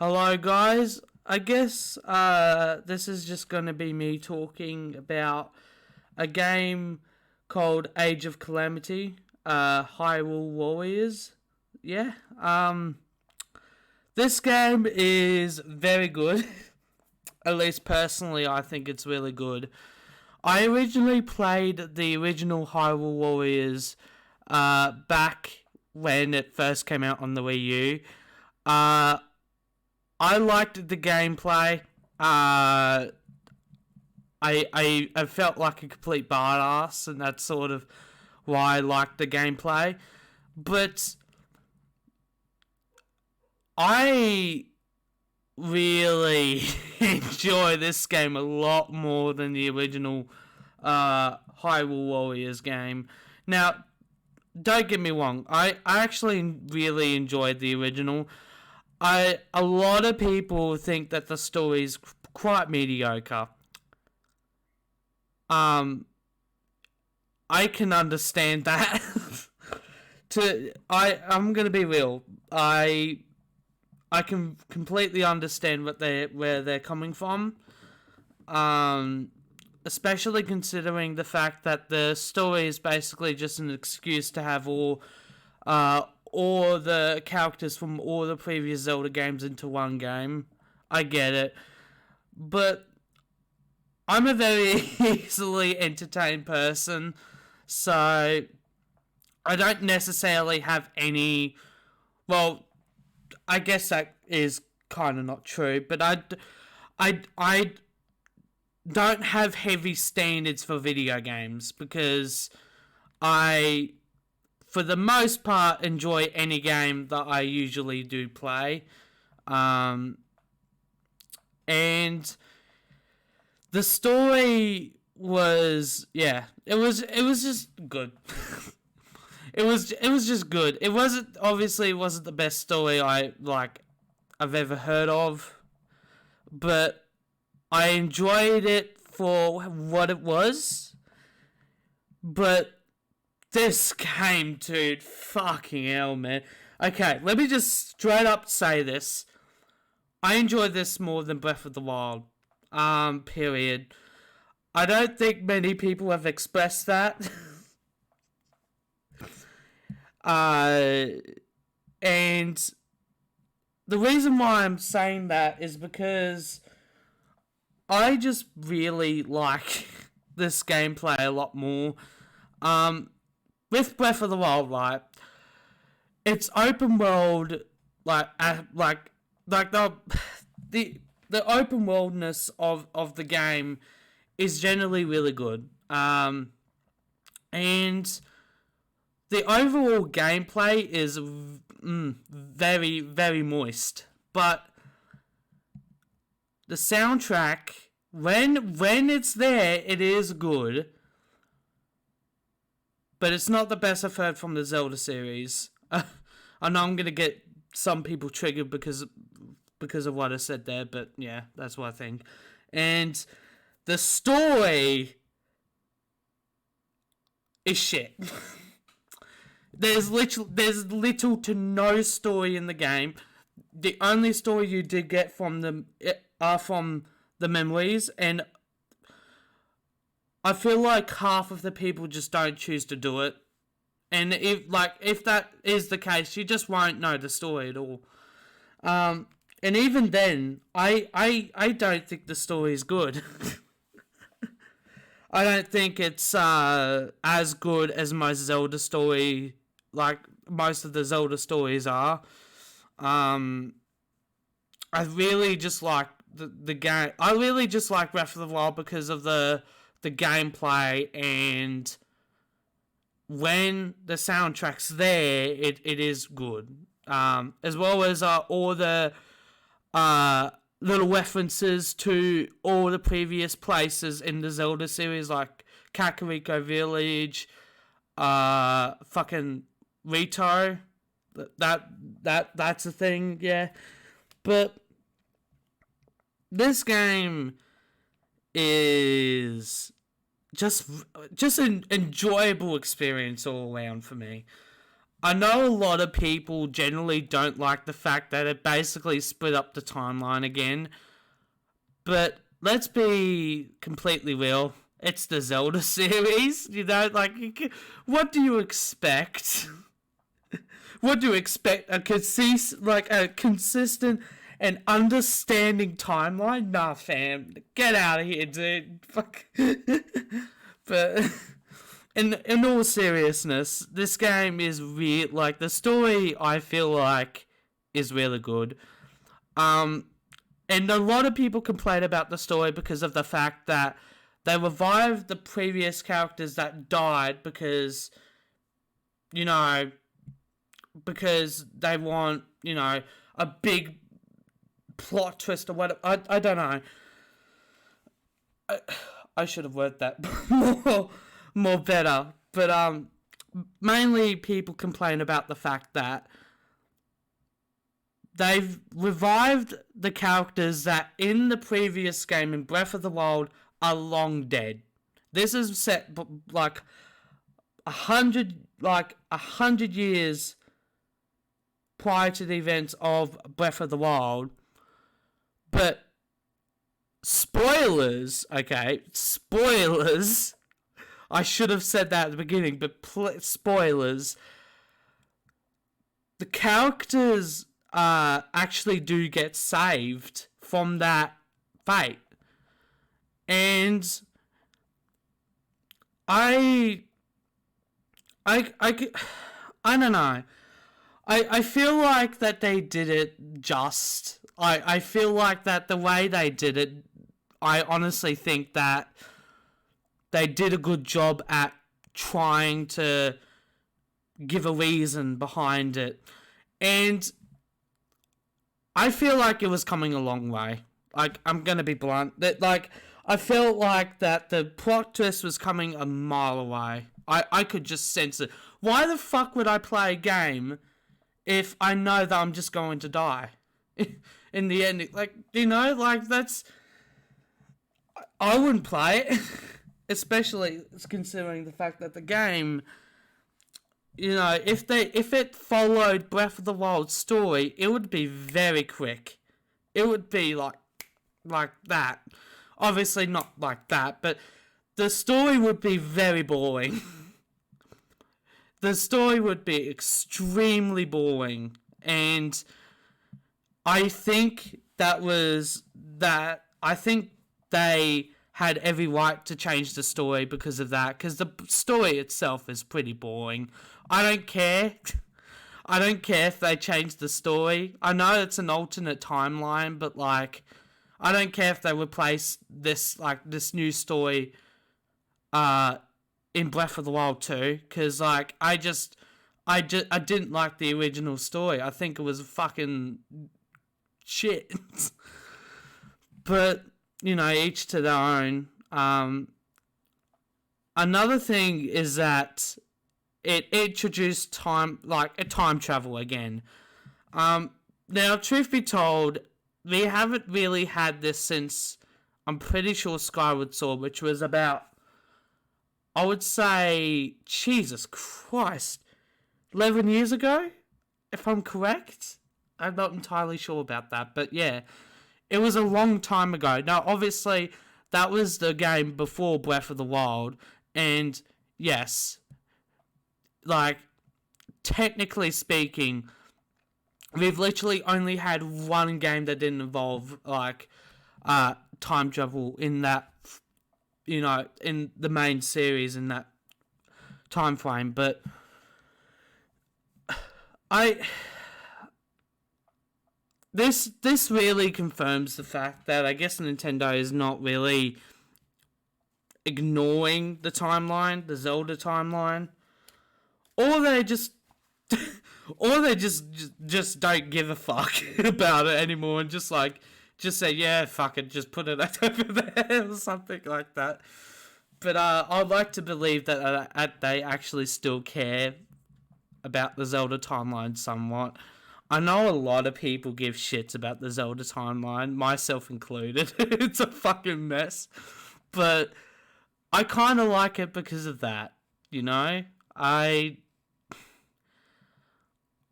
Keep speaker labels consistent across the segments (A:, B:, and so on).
A: Hello, guys. I guess this is just going to be me talking about a game called Age of Calamity, Hyrule Warriors. Yeah. This game is very good. At least personally, I think it's really good. I originally played the original Hyrule Warriors back when it first came out on the Wii U. I liked the gameplay. I felt like a complete badass, and that's sort of why I liked the gameplay. But I really enjoy this game a lot more than the original Hyrule Warriors game. Now, don't get me wrong, I actually really enjoyed the original. A lot of people think that the story is quite mediocre. I can understand that. I'm gonna be real. I can completely understand where they're coming from. Especially considering the fact that the story is basically just an excuse to have all the characters from all the previous Zelda games into one game. I get it. But I'm a very easily entertained person, so I don't necessarily have any... Well, I guess that is kind of not true, but I don't have heavy standards for video games because I, for the most part, enjoy any game that I usually do play. And the story was, yeah, it was just good. it was just good. It wasn't the best story I've ever heard of, but I enjoyed it for what it was. But this game, dude, fucking hell, man. Okay, let me just straight up say this. I enjoyed this more than Breath of the Wild. Period. I don't think many people have expressed that. And the reason why I'm saying that is because I just really like this gameplay a lot more. With Breath of the Wild, right? It's open world, the open worldness of the game is generally really good. And the overall gameplay is very, very moist. But the soundtrack, when it's there, it is good. But it's not the best I've heard from the Zelda series. I know I'm gonna get some people triggered because of what I said there, but yeah, that's what I think. And the story is shit. There's little to no story in the game. The only story you did get from them are from the memories, and I feel like half of the people just don't choose to do it. And if that is the case, you just won't know the story at all. And even then, I don't think the story is good. I don't think it's as good as most Zelda story, like most of the Zelda stories are. I really just like the game. I really just like Breath of the Wild because of the gameplay, and when the soundtrack's there, it is good. As well as all the little references to all the previous places in the Zelda series, like Kakariko Village, fucking Rito. That's a thing, yeah. But this game is just an enjoyable experience all around for me. I know a lot of people generally don't like the fact that it basically split up the timeline again, but let's be completely real. It's the Zelda series, you know, like, what do you expect? What do you expect? A consistent and understanding timeline? Nah, fam, get out of here, dude. Fuck. But in all seriousness, this game is weird. Like, the story, I feel like, is really good. And a lot of people complain about the story because of the fact that they revived the previous characters that died because, you know, because they want, you know, a big plot twist or whatever. I don't know. I should have worded that more better. But mainly people complain about the fact that they've revived the characters that in the previous game in Breath of the Wild are long dead. This is set like 100 years prior to the events of Breath of the Wild. But spoilers, okay? Spoilers. I should have said that at the beginning, but spoilers. The characters actually do get saved from that fate. And I don't know. I feel like that they did it just. I feel like that the way they did it, I honestly think that they did a good job at trying to give a reason behind it. And I feel like it was coming a long way. Like, I'm gonna be blunt. I felt like that the plot twist was coming a mile away. I could just sense it. Why the fuck would I play a game if I know that I'm just going to die? In the end, like, you know, like, that's... I wouldn't play it. Especially considering the fact that the game... You know, if it followed Breath of the Wild story, it would be very quick. It would be like that. Obviously not like that, but the story would be very boring. The story would be extremely boring, and I think I think they had every right to change the story because of that, because the story itself is pretty boring. I don't care. I don't care if they change the story. I know it's an alternate timeline, but, like, I don't care if they replace this new story in Breath of the Wild 2, because, like, I didn't like the original story. I think it was fucking shit. But, you know, each to their own. Another thing is that it introduced time travel again. Now, truth be told, we haven't really had this since, I'm pretty sure, Skyward Sword, which was about, I would say, Jesus Christ, 11 years ago, if I'm correct? I'm not entirely sure about that, but yeah, it was a long time ago. Now, obviously, that was the game before Breath of the Wild, and yes, like, technically speaking, we've literally only had one game that didn't involve, like, time travel in that, you know, in the main series in that time frame, but This really confirms the fact that I guess Nintendo is not really ignoring the timeline, the Zelda timeline, or they just don't give a fuck about it anymore and just say, yeah, fuck it, just put it over there or something like that. But I'd like to believe that they actually still care about the Zelda timeline somewhat. I know a lot of people give shits about the Zelda timeline, myself included. It's a fucking mess. But I kind of like it because of that, you know? I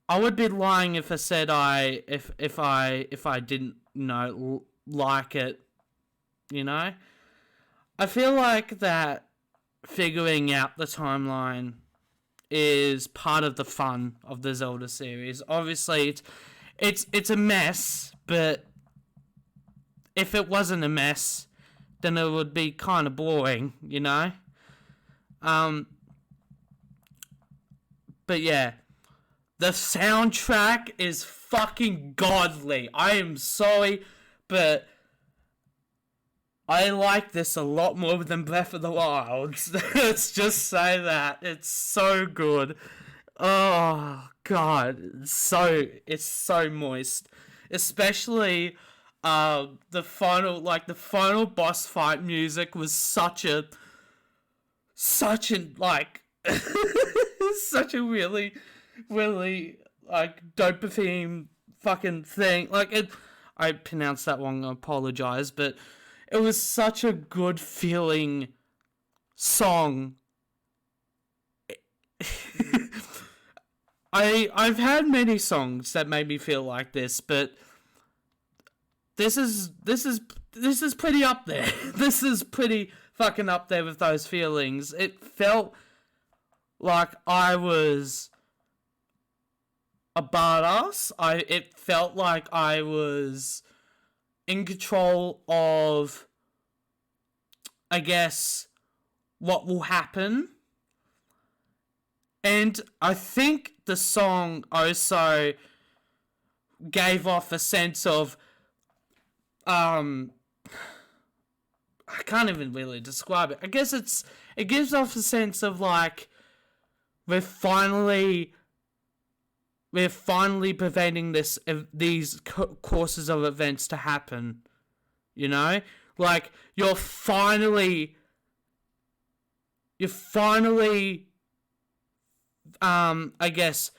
A: I would be lying if I said if I didn't like it. You know, I feel like that figuring out the timeline is part of the fun of the Zelda series. Obviously, it's a mess, but if it wasn't a mess, then it would be kind of boring, you know? But yeah, the soundtrack is fucking godly. I am sorry, but I like this a lot more than Breath of the Wild. Let's just say that. It's so good. Oh god, it's so moist. Especially the final boss fight music was such a such a really like dopamine fucking thing. I pronounced that wrong, I apologize, but it was such a good feeling song. I've had many songs that made me feel like this, but this is pretty up there. This is pretty fucking up there with those feelings. It felt like I was a badass. It felt like I was in control of, I guess, what will happen. And I think the song also gave off a sense of, I can't even really describe it. I guess it gives off a sense of like, we're finally preventing these courses of events to happen. You know, like you're finally, I guess,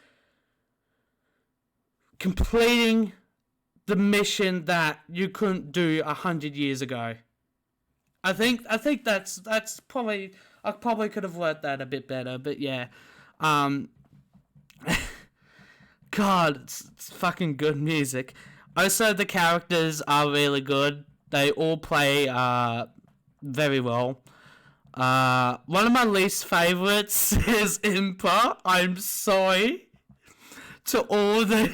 A: completing the mission that you couldn't do 100 years ago. I think that's probably, I probably could have worded that a bit better, but yeah. God, it's fucking good music. Also, the characters are really good. They all play very well. One of my least favorites is Impa. I'm sorry to all the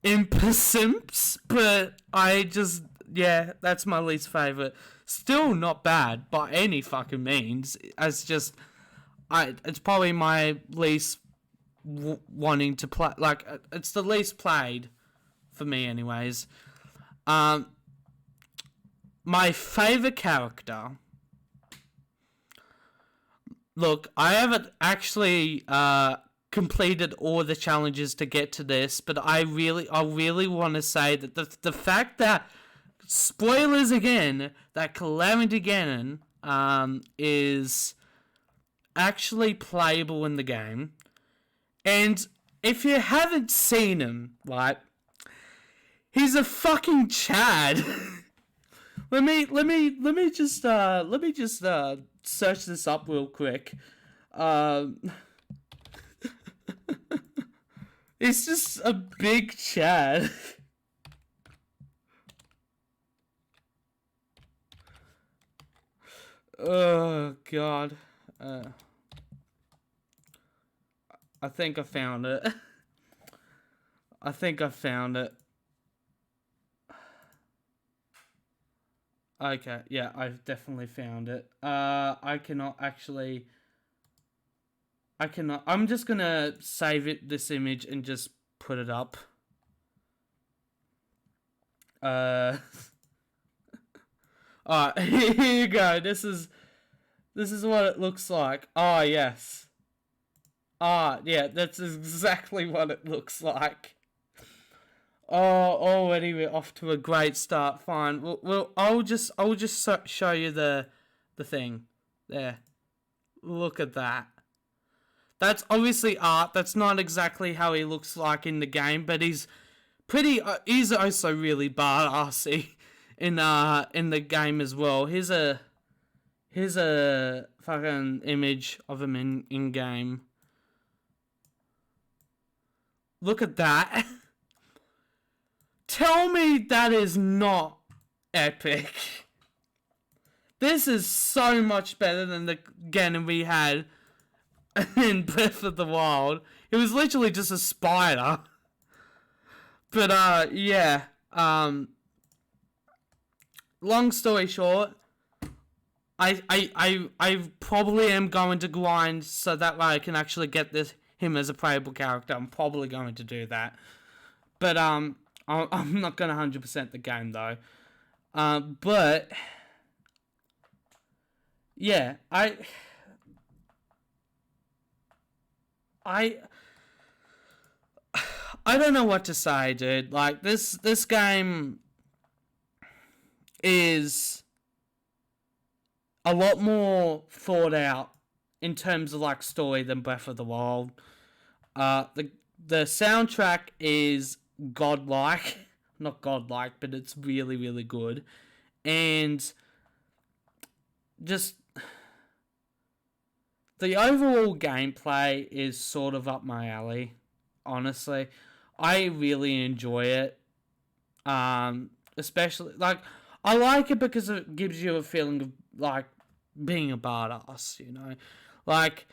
A: Impa simps, but that's my least favorite. Still not bad by any fucking means. It's probably my least wanting to play. Like, it's the least played for me, anyways. My favorite character. Look, I haven't actually completed all the challenges to get to this, but I really want to say that the fact that, spoilers again, that Calamity Ganon is actually playable in the game. And if you haven't seen him, right, he's a fucking Chad. let me just search this up real quick. It's just a big Chad. Oh god. I think I found it. Okay, yeah, I've definitely found it. I'm just gonna save this image and just put it up. Alright, here you go. This is what it looks like. Oh, yes. Yeah, that's exactly what it looks like. Oh, already we're off to a great start. Fine. Well, I'll just show you the thing. There. Look at that. That's obviously art. That's not exactly how he looks like in the game, but he's he's also really badassy in the game as well. Here's a fucking image of him in game. look at that. Tell me that is not epic. This is so much better than the Ganon we had in Breath of the Wild. It was literally just a spider. But, yeah. Long story short, I probably am going to grind so that way I can actually get him as a playable character. I'm probably going to do that. But, I'm not going to 100% the game, though. But, yeah, I don't know what to say, dude. Like, this game is a lot more thought out in terms of, like, story than Breath of the Wild. The soundtrack is godlike. Not godlike, but it's really, really good. And just the overall gameplay is sort of up my alley, honestly. I really enjoy it. Especially, like, I like it because it gives you a feeling of, like, being a badass, you know? Like,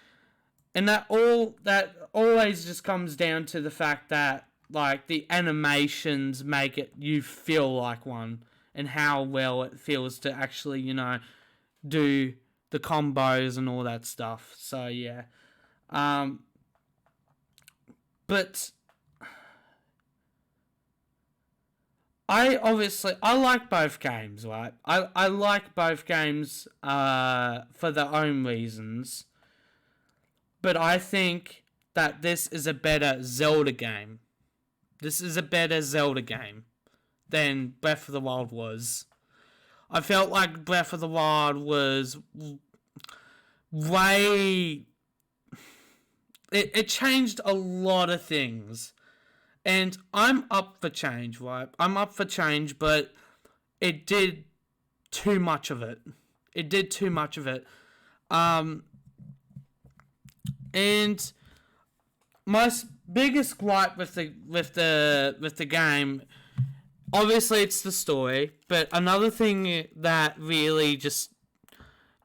A: and that always just comes down to the fact that, like, the animations make it you feel like one, and how well it feels to actually, you know, do the combos and all that stuff. So, yeah. But I like both games, right? I like both games for their own reasons. But I think that this is a better Zelda game. This is a better Zelda game than Breath of the Wild was. I felt like Breath of the Wild was way... It changed a lot of things. And I'm up for change, right? I'm up for change, but it did too much of it. It did too much of it. And my biggest gripe with the game, obviously it's the story, but another thing that really just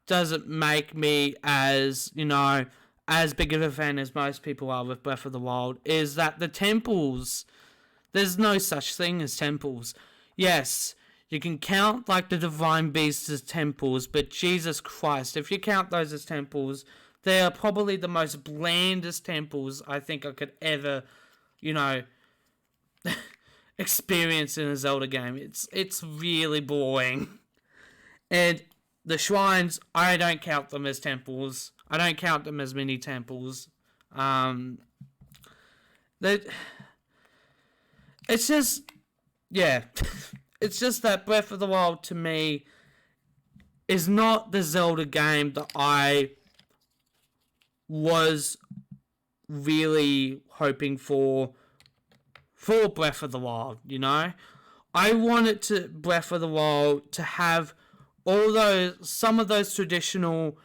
A: doesn't make me as, you know, as big of a fan as most people are with Breath of the Wild is that the temples, there's no such thing as temples. Yes, you can count like the divine beasts as temples, but Jesus Christ, if you count those as temples, they are probably the most blandest temples I think I could ever, you know, experience in a Zelda game. It's really boring. And the shrines, I don't count them as temples. I don't count them as mini temples. It's just, yeah. It's just that Breath of the Wild, to me, is not the Zelda game that I was really hoping for Breath of the Wild, you know? I wanted Breath of the Wild to have some of those traditional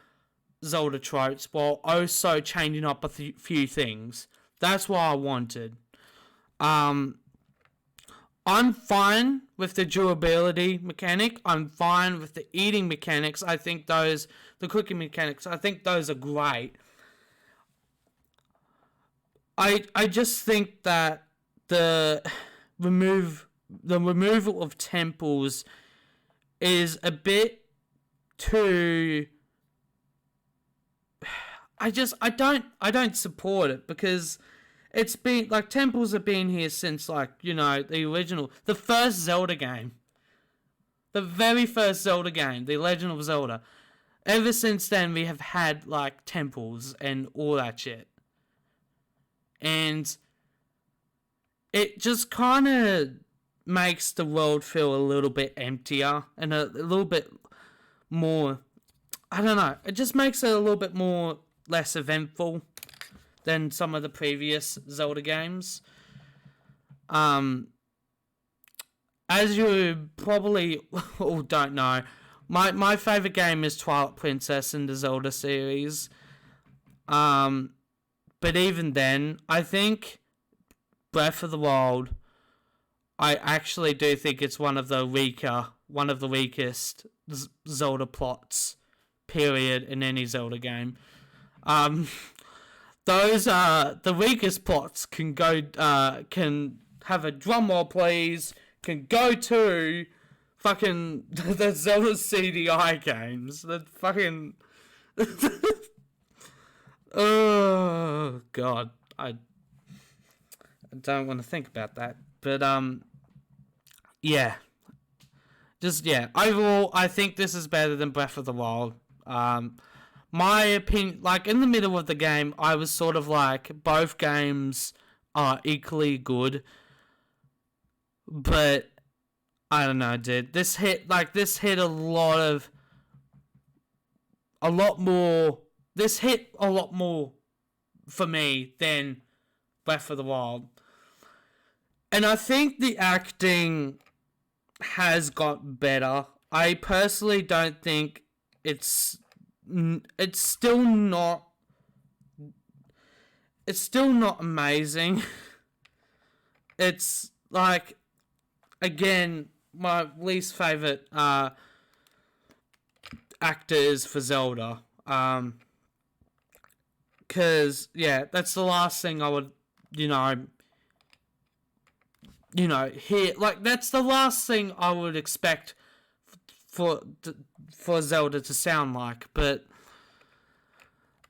A: Zelda tropes while also changing up a few things. That's what I wanted. I'm fine with the durability mechanic. I'm fine with the eating mechanics. I think the cooking mechanics, I think those are great. I just think that the removal of temples is a bit too... I don't support it, because it's been, like, temples have been here since, like, you know, the first Zelda game. The very first Zelda game, The Legend of Zelda. Ever since then, we have had, like, temples and all that shit. And it just kind of makes the world feel a little bit emptier and a little bit more, I don't know, it just makes it a little bit more less eventful than some of the previous Zelda games. As you probably all don't know, my favourite game is Twilight Princess in the Zelda series. But even then, I think Breath of the Wild, I actually do think it's one of the weakest Zelda plots, period, in any Zelda game. Those the weakest plots can have a drum roll, please. Can go to fucking the Zelda CDI games. The fucking oh god, I don't want to think about that. But yeah, overall, I think this is better than Breath of the Wild. My opinion, like in the middle of the game, I was sort of like both games are equally good. But I don't know, dude. This hit a lot more. This hit a lot more for me than Breath of the Wild. And I think the acting has got better. I personally don't think it's still not amazing. It's like, again, my least favorite actors for Zelda. Cause that's the last thing I would, hear. Like, that's the last thing I would expect for Zelda to sound like. But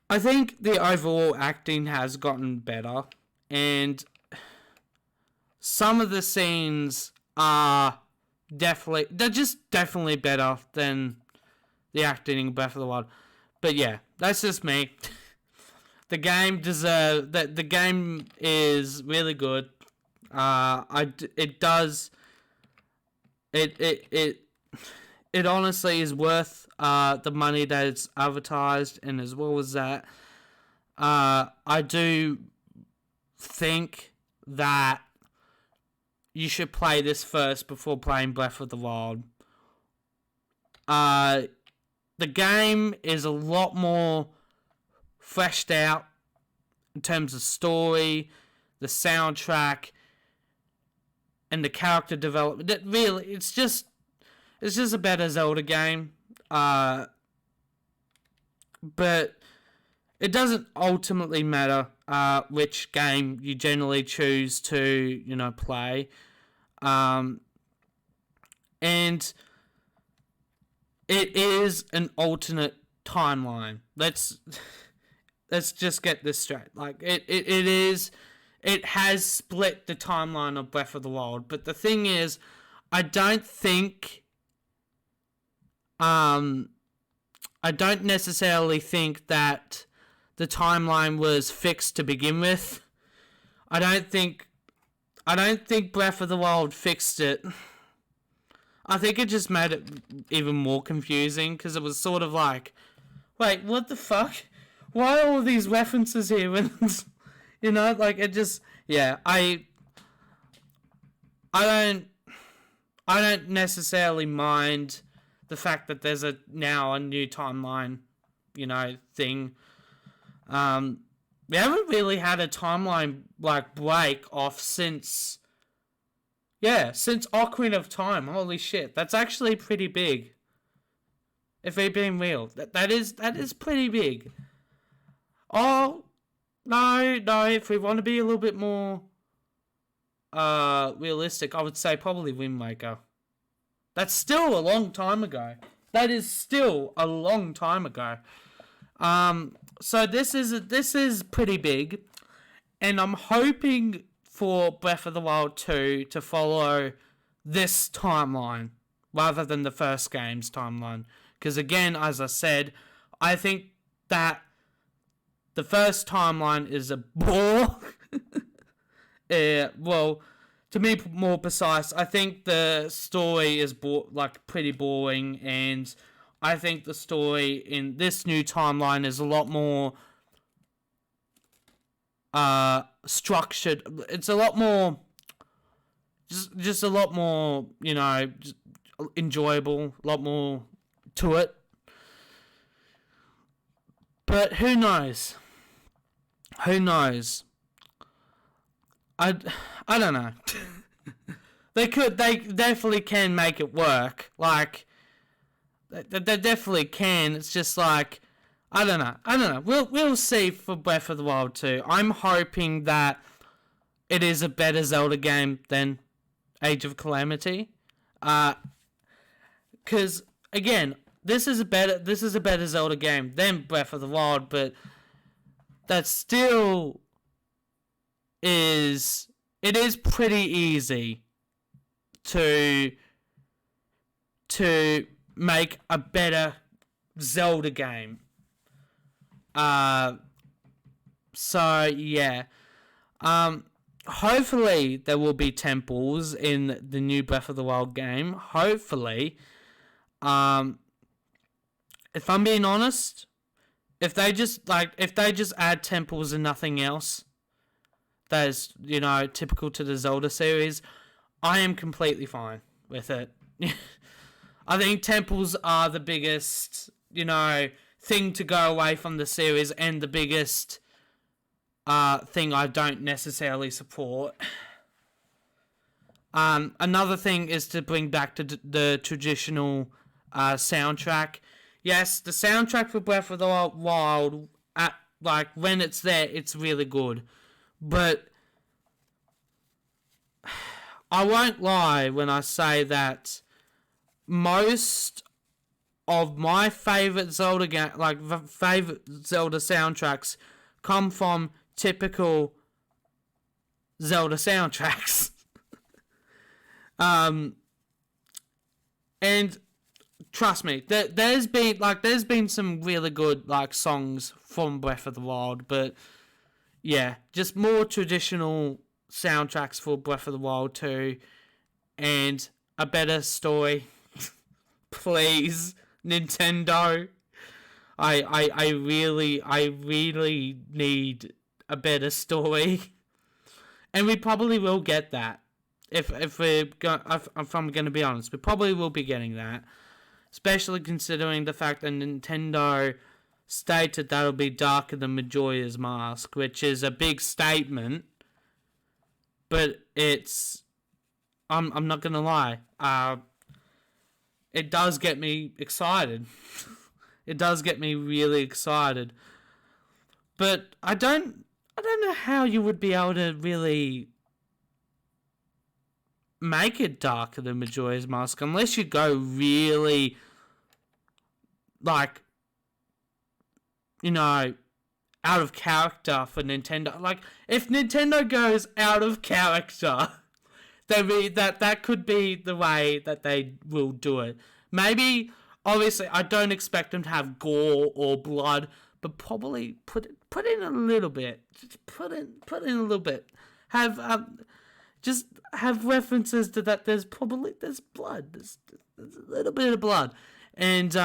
A: I think the overall acting has gotten better, and some of the scenes are definitely better than the acting in Breath of the Wild. But yeah, that's just me. The game the game is really good. It honestly is worth the money that it's advertised, and as well as that, I do think that you should play this first before playing Breath of the Wild. The game is a lot more fleshed out in terms of story, the soundtrack, and the character development. It's just a better Zelda game. But it doesn't ultimately matter which game you generally choose to, play. And it is an alternate timeline. Let's just get this straight. Like, it has split the timeline of Breath of the Wild. But the thing is, I don't necessarily think that the timeline was fixed to begin with. I don't think Breath of the Wild fixed it. I think it just made it even more confusing, because it was sort of like, wait, what the fuck? Why are all these references here? Like, it just, I don't necessarily mind the fact that there's now a new timeline, thing. We haven't really had a timeline, like, break off since Ocarina of Time. Holy shit, that's actually pretty big. If we're being real, that is pretty big. Oh, no, if we want to be a little bit more realistic, I would say probably Wind Waker. That's still a long time ago. That is still a long time ago. So this is pretty big, and I'm hoping for Breath of the Wild 2 to follow this timeline rather than the first game's timeline. Because again, as I said, I think that the first timeline is a bore. Well, to be more precise, I think the story is pretty boring, and I think the story in this new timeline is a lot more structured. It's a lot more, just a lot more, enjoyable, a lot more to it. But who knows? I, I don't know. They definitely can make it work. Like, they definitely can. It's just like, I don't know. We'll see for Breath of the Wild 2. I'm hoping that it is a better Zelda game than Age of Calamity. Because again, this is a better Zelda game than Breath of the Wild, but that still is pretty easy to make a better Zelda game. So yeah. Hopefully there will be temples in the new Breath of the Wild game. Hopefully. If I'm being honest, if they just add temples and nothing else, that is, typical to the Zelda series, I am completely fine with it. I think temples are the biggest, thing to go away from the series, and the biggest thing I don't necessarily support. Another thing is to bring back the traditional soundtrack. Yes, the soundtrack for Breath of the Wild, when it's there, it's really good. But I won't lie when I say that most of my favorite Zelda favorite Zelda soundtracks come from typical Zelda soundtracks. And trust me, there's been some really good songs from Breath of the Wild, but yeah, just more traditional soundtracks for Breath of the Wild 2, and a better story. Please, Nintendo. I really need a better story, and we probably will get that. If I'm going to be honest, we probably will be getting that, especially considering the fact that Nintendo stated that'll be darker than Majora's Mask, which is a big statement, but I'm not going to lie, it does get me excited. It does get me really excited. But I don't know how you would be able to really make it darker than Majora's Mask unless you go really out of character for Nintendo. If Nintendo goes out of character, that could be the way that they will do it. Maybe, obviously, I don't expect them to have gore or blood, but probably put in a little bit. Just put in a little bit. Just have references to that. There's blood. There's a little bit of blood, and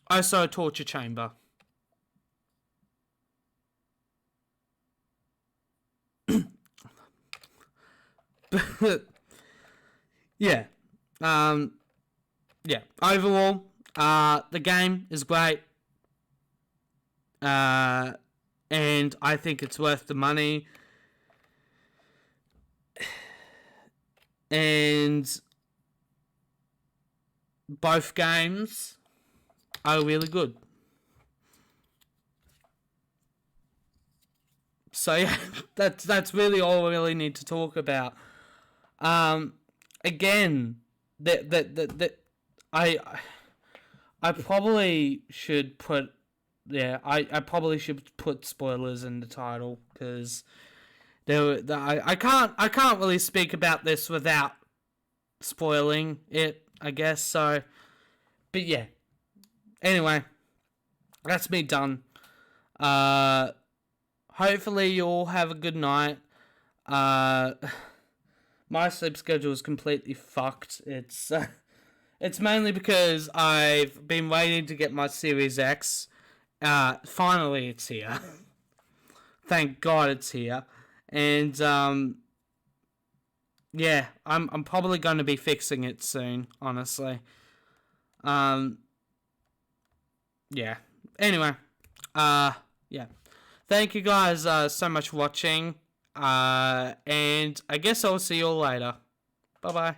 A: also a torture chamber. But yeah, yeah. Overall, the game is great, and I think it's worth the money. And both games are really good. So yeah, that's really all we really need to talk about. Again, I probably should put I probably should put spoilers in the title, because I can't really speak about this without spoiling it, I guess. So, but yeah. Anyway, that's me done. Hopefully you all have a good night. My sleep schedule is completely fucked. It's mainly because I've been waiting to get my Series X. Finally it's here. Thank God it's here. And yeah, I'm probably going to be fixing it soon, honestly. Yeah. Anyway, yeah. thank you guys so much for watching. And I guess I'll see you all later. Bye bye.